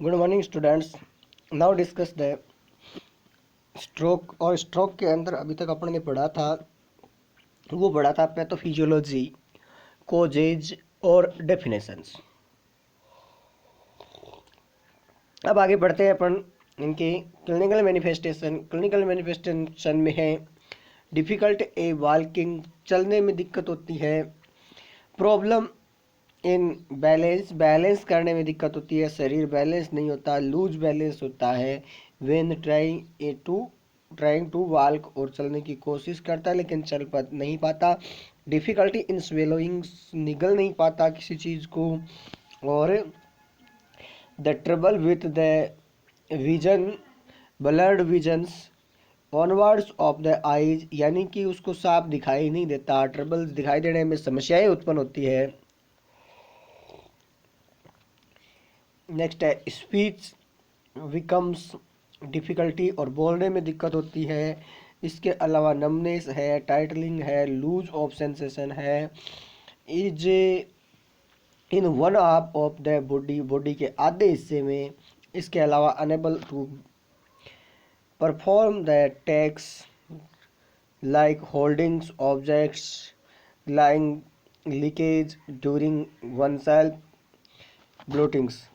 Good morning students. Now discuss the stroke. और stroke के अंदर अभी तक अपन ने पढ़ा था पैथोफिजियोलॉजी, कोजेज और डेफिनेशंस। अब आगे बढ़ते हैं अपन इनके क्लिनिकल मैनिफेस्टेशन में है डिफ़िकल्ट ए वॉकिंग, चलने में दिक्कत होती है। प्रॉब्लम इन बैलेंस करने में दिक्कत होती है, शरीर बैलेंस नहीं होता, लूज बैलेंस होता है। व्हेन ट्राइंग टू वॉक, और चलने की कोशिश करता है लेकिन नहीं पाता। डिफ़िकल्टी इन स्वेलोइंग, निगल नहीं पाता किसी चीज़ को। और the trouble with the vision, blurred visions onwards of the eyes, यानी कि उसको साफ दिखाई नहीं देता, ट्रबल दिखाई देने में समस्याएं उत्पन्न होती है। नेक्स्ट है स्पीच विकम्स डिफ़िकल्टी, और बोलने में दिक्कत होती है। इसके अलावा नमनेस है, टाइटलिंग है, लूज ऑफ सेंसेशन है। Is in one half of the body के आधे हिस्से में। इसके अलावा unable to perform the tasks like holdings objects, lying leakage during one self bloatings.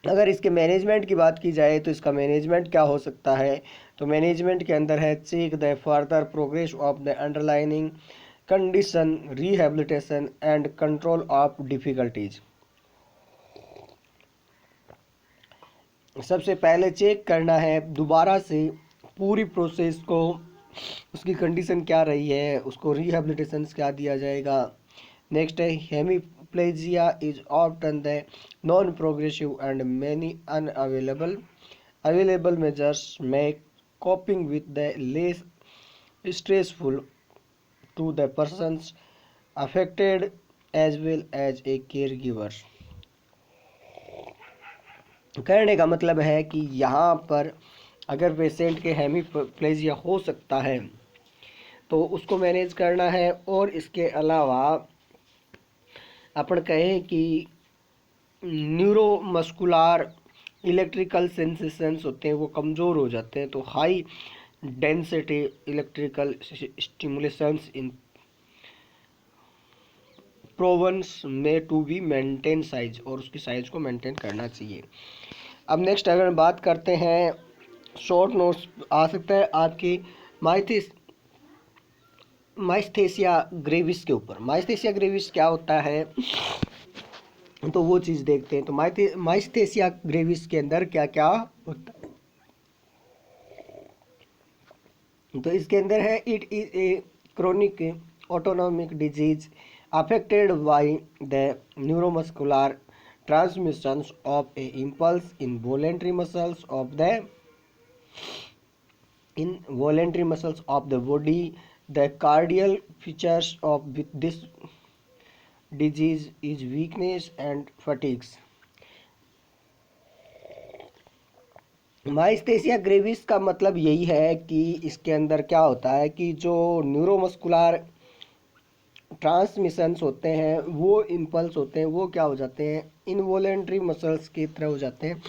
अगर इसके मैनेजमेंट की बात की जाए तो इसका मैनेजमेंट क्या हो सकता है, तो मैनेजमेंट के अंदर है check the further progress of the underlining condition, rehabilitation and control of difficulties. सबसे पहले चेक करना है दोबारा से पूरी प्रोसेस को, उसकी कंडीशन क्या रही है, उसको रिहेबिलिटेशन क्या दिया जाएगा। नेक्स्ट है hemiplegia is often the non progressive and many available measures make coping with the less stressful to the persons affected as well as a caregiver। कहने का मतलब है कि यहाँ पर अगर पेशेंट के हेमीप्लेजिया हो सकता है तो उसको मैनेज करना है। और इसके अलावा अपन कहें कि न्यूरोमस्कुलर इलेक्ट्रिकल सेंसेशंस होते हैं वो कमज़ोर हो जाते हैं, तो हाई डेंसिटी इलेक्ट्रिकल स्टिमुलेशंस इन प्रोवंस में टू बी मेंटेन साइज, और उसकी साइज को मेंटेन करना चाहिए। अब नेक्स्ट अगर बात करते हैं, शॉर्ट नोट्स आ सकता है आपकी माइस्थेसिया ग्रेविस के ऊपर। माइस्थेसिया ग्रेविस क्या होता है तो वो चीज़ देखते हैं। तो माइस्थेसिया ग्रेविस के अंदर क्या क्या होता है, तो इसके अंदर है it is a chronic autonomic disease affected by the neuromuscular transmissions of a impulse in voluntary muscles of the body. The cardiac features of this disease is weakness and fatigue. Myasthenia gravis का मतलब यही है कि इसके अंदर क्या होता है कि जो न्यूरोमस्कुलर ट्रांसमिशंस होते हैं, वो इम्पल्स होते हैं, वो क्या हो जाते हैं, इनवॉलेंट्री मसल्स की तरह हो जाते हैं,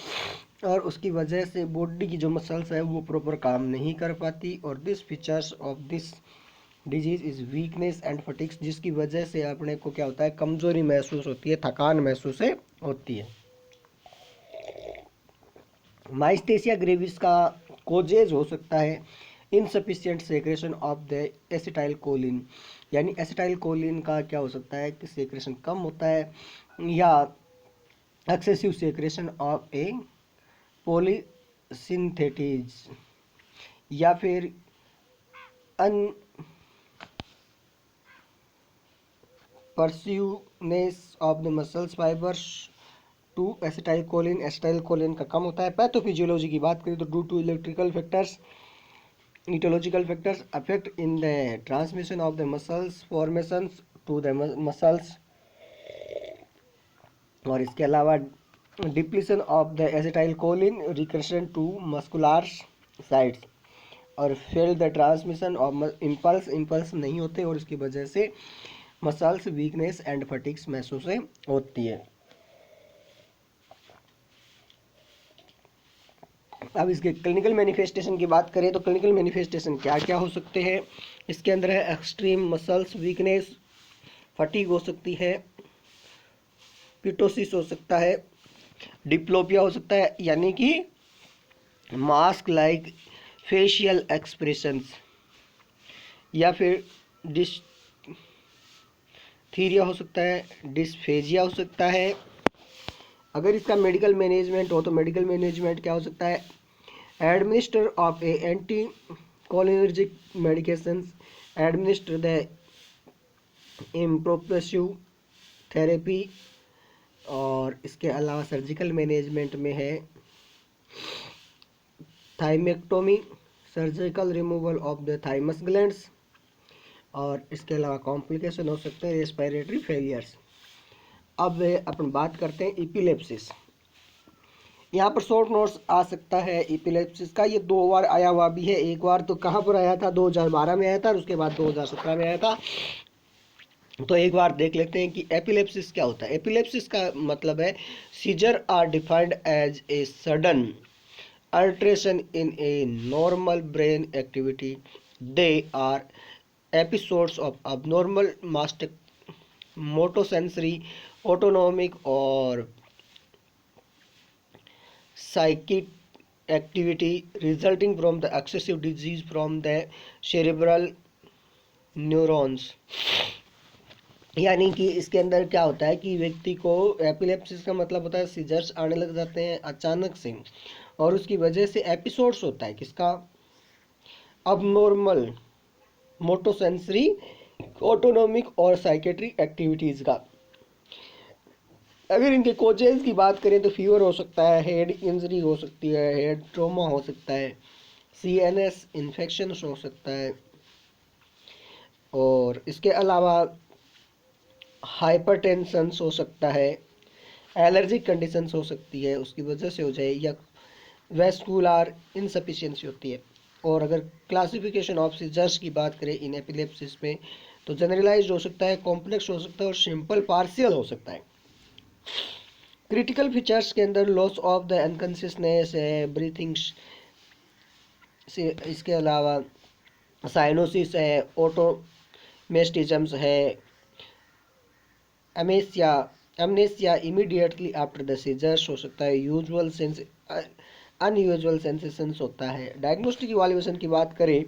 और उसकी वजह से बॉडी की जो मसल्स है वो प्रॉपर काम नहीं कर पाती। और this features of this disease is weakness and fatigues, जिसकी वजह से अपने को क्या होता है, कमज़ोरी महसूस होती है, थकान महसूस होती है। माइस्थेसिया ग्रेविस का कोजेज हो सकता है insufficient secretion of the acetyl choline, यानी एसिटाइल कोलिन का क्या हो सकता है कि सेक्रेशन कम होता है, या excessive secretion of a polysynthetase, या फिर unresponsiveness of the muscles fibres to acetylcholine. Acetylcholine का कम होता है। पैथोफिजियोलॉजी की बात करें तो due to aetiological factors affect in the transmission of the muscles formations to the muscles. और इसके अलावा depletion of the acetylcholine recursion to muscular sites, और fail the transmission of impulse नहीं होते, और इसकी वजह से मसल्स वीकनेस एंड फटिग्स महसूस होती है। अब इसके क्लिनिकल मैनिफेस्टेशन की बात करें तो क्लिनिकल मैनिफेस्टेशन क्या क्या हो सकते हैं। इसके अंदर है एक्सट्रीम मसल्स वीकनेस, फटीग हो सकती है, पिटोसिस हो सकता है, डिप्लोपिया हो सकता है यानी कि मास्क लाइक फेशियल एक्सप्रेशंस, या फिर डिस्थीरिया हो सकता है, डिस्फेजिया हो सकता है। अगर इसका मेडिकल मैनेजमेंट हो तो मेडिकल मैनेजमेंट क्या हो सकता है, administer of a anticholinergic medications, administer the immunosuppressive therapy. और इसके अलावा सर्जिकल मैनेजमेंट में है thymectomy, surgical removal of the thymus glands. और इसके अलावा कॉम्प्लिकेशन हो सकते हैं रेस्पिरेटरी फेलियर्स। अब अपन बात करते हैं इपिलेप्सिस। यहाँ पर शॉर्ट नोट्स आ सकता है इपिलेप्सिस का, ये 2 बार आया हुआ भी है। एक बार तो कहाँ पर आया था, 2012 में आया था, और उसके बाद 2017 में आया था। तो एक बार देख लेते हैं कि एपिलेप्सिस क्या होता है। एपिलेप्सिस का मतलब है seizure are defined as a sudden alteration in a normal brain activity. They are episodes of abnormal motor sensory, autonomic और psychic activity resulting from the excessive disease from the cerebral neurons। यानी कि इसके अंदर क्या होता है कि व्यक्ति को एपिलेप्सिस का मतलब होता है सीजर्स आने लग जाते हैं अचानक से, और उसकी वजह से एपिसोड्स होता है किसका, अबनॉर्मल मोटोसेंसरी, ऑटोनोमिक और साइकेट्रिक एक्टिविटीज़ का। अगर इनके कोजेज की बात करें तो फीवर हो सकता है, हेड इंजरी हो सकती है, हेड ट्रॉमा हो सकता है, CNS इन्फेक्शन हो सकता है, और इसके अलावा हाइपरटेंशन हो सकता है, एलर्जिक कंडीशंस हो सकती है उसकी वजह से हो जाए, या वेस्कुलर इनसफिशिएंसी होती है। और अगर क्लासिफिकेशन ऑफ सीजर्स की बात करें इन एपिलेप्सिस में तो जनरलाइज्ड हो सकता है, कॉम्प्लेक्स हो सकता है और सिंपल पार्शियल हो सकता है। क्रिटिकल फीचर्स के अंदर लॉस ऑफ द अनकॉन्शियसनेस है, ब्रीथिंग से, इसके अलावा साइनोसिस है, ऑटोमेस्टिज्म्स है, अमेसिया अमनेसिया इमीडिएटली आफ्टर द सीजर्स हो सकता है, यूजुअल सेंस अनयूजुअल सेंसेशंस होता है। डायग्नोस्टिक इवैल्यूएशन की बात करें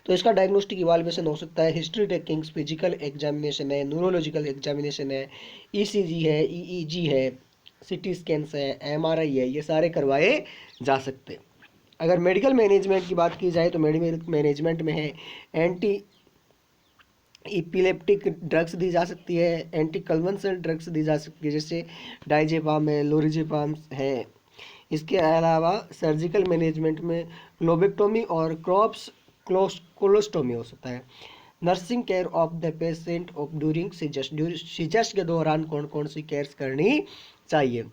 तो इसका डायग्नोस्टिक इवैल्यूएशन हो सकता है हिस्ट्री टेकिंग्स, फिजिकल एग्जामिनेशन है, न्यूरोलॉजिकल एग्जामिनेशन है, ECG है, EEG है, CT स्कैन्स है, MRI है, ये सारे करवाए जा सकते हैं। अगर मेडिकल मैनेजमेंट की बात की जाए तो मेडिकल मैनेजमेंट में है एंटी इपिलेप्टिक ड्रग्स दी जा सकती है, एंटी कन्वल्सेंट ड्रग्स दी जा सकती है जैसे डाइजेपाम है, लोरिजेपाम है। इसके अलावा सर्जिकल मैनेजमेंट में लोबेक्टोमी और कोलोस्टोमी हो सकता है। Nursing care of the patient of during seizures के दौरान कौन कौन सी केयर्स करनी चाहिए।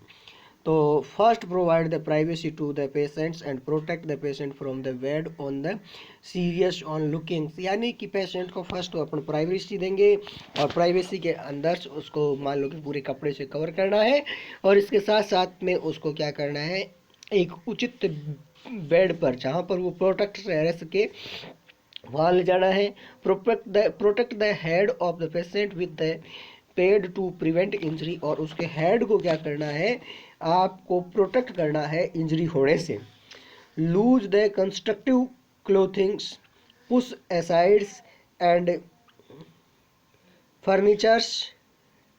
तो first provide the privacy to the patients and protect the patient from the wade on the serious on looking, यानी कि पेशेंट को फर्स्ट अपन प्राइवेसी देंगे और प्राइवेसी के अंदर उसको मान लो कि पूरे कपड़े से कवर करना है, और इसके साथ साथ में उसको क्या करना है, एक उचित बेड पर जहाँ पर वो प्रोटेक्ट रह सके वहाँ ले जाना है। Protect the head of the patient with the pad to prevent injury, और उसके हेड को क्या करना है, आपको प्रोटेक्ट करना है इंजरी होने से। Loose the constructive clothings, push asides and furnitures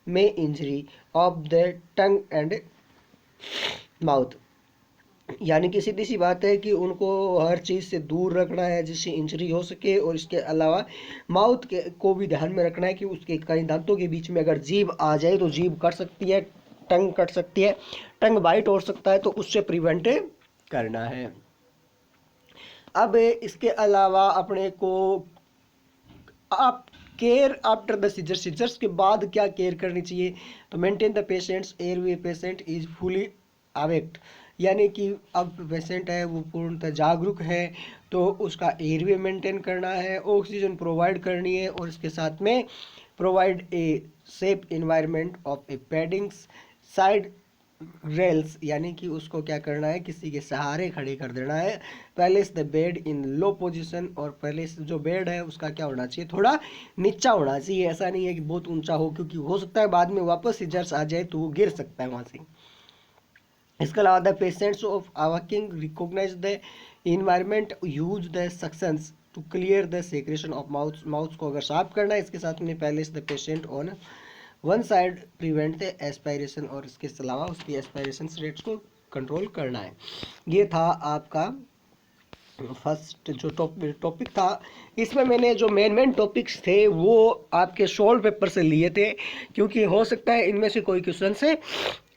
में injury of the tongue and mouth, यानी कि सीधी सी बात है कि उनको हर चीज़ से दूर रखना है जिससे इंजरी हो सके, और इसके अलावा माउथ के को भी ध्यान में रखना है कि उसके कई दांतों के बीच में अगर जीभ आ जाए तो जीभ कट सकती है, टंग कट सकती है, टंग बाइट हो सकता है, तो उससे प्रिवेंट करना है। अब इसके अलावा अपने को आप केयर आफ्टर द सीजर्स के बाद क्या केयर करनी चाहिए, तो maintain the patient's airway, patient is fully awaked, यानी कि अब पेशेंट है वो पूर्णतः जागरूक है तो उसका एयरवे मेंटेन करना है, ऑक्सीजन प्रोवाइड करनी है, और इसके साथ में provide a safe environment of A paddings side rails, यानी कि उसको क्या करना है, किसी के सहारे खड़ी कर देना है। Place the bed in low position, और पहले जो बेड है उसका क्या होना चाहिए, थोड़ा नीचा होना चाहिए। ऐसा नहीं है कि बहुत ऊंचा हो, क्योंकि हो सकता है बाद में वापस सीजर्स आ जाए तो वो गिर सकता है वहाँ से। इसके अलावा the patients of awaking recognise the environment, use the suctions to clear the secretion of mouth. Mouth को अगर साफ करना है, इसके साथ में पहले the patient on one side prevent the aspiration, और इसके अलावा उसकी एस्पायरेशन रेट्स को कंट्रोल करना है। ये था आपका फर्स्ट जो टॉपिक था। इसमें मैंने जो मेन टॉपिक्स थे वो आपके सोल्व पेपर से लिए थे, क्योंकि हो सकता है इनमें से कोई क्वेश्चन से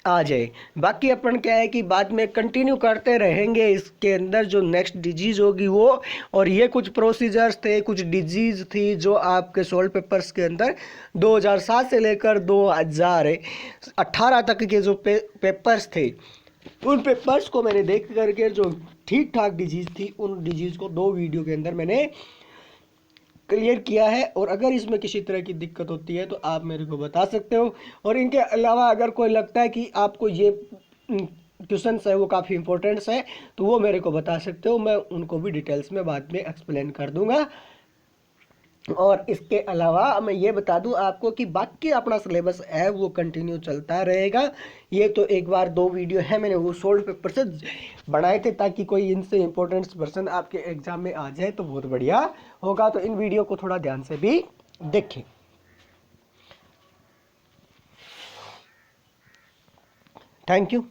आ जाए। बाकी अपन क्या है कि बाद में कंटिन्यू करते रहेंगे इसके अंदर जो नेक्स्ट डिजीज़ होगी वो, और ये कुछ प्रोसीजर्स थे, कुछ डिजीज़ थी जो आपके सोल्व पेपर्स के अंदर 2007 से लेकर 2018 तक के जो पेपर्स थे, उन पेपर्स को मैंने देख करके जो ठीक ठाक डिजीज़ थी उन डिजीज़ को 2 वीडियो के अंदर मैंने क्लियर किया है। और अगर इसमें किसी तरह की दिक्कत होती है तो आप मेरे को बता सकते हो। और इनके अलावा अगर कोई लगता है कि आपको ये क्वेश्चंस है वो काफ़ी इंपॉर्टेंट्स है तो वो मेरे को बता सकते हो, मैं उनको भी डिटेल्स में बाद में एक्सप्लेन कर दूंगा। और इसके अलावा मैं ये बता दूं आपको कि बाकी अपना सिलेबस है वो कंटिन्यू चलता रहेगा। ये तो एक बार 2 वीडियो है मैंने वो सोल्व पेपर से बनाए थे, ताकि कोई इनसे इम्पोर्टेंट पर्सन आपके एग्जाम में आ जाए तो बहुत बढ़िया होगा। तो इन वीडियो को थोड़ा ध्यान से भी देखें। Thank you.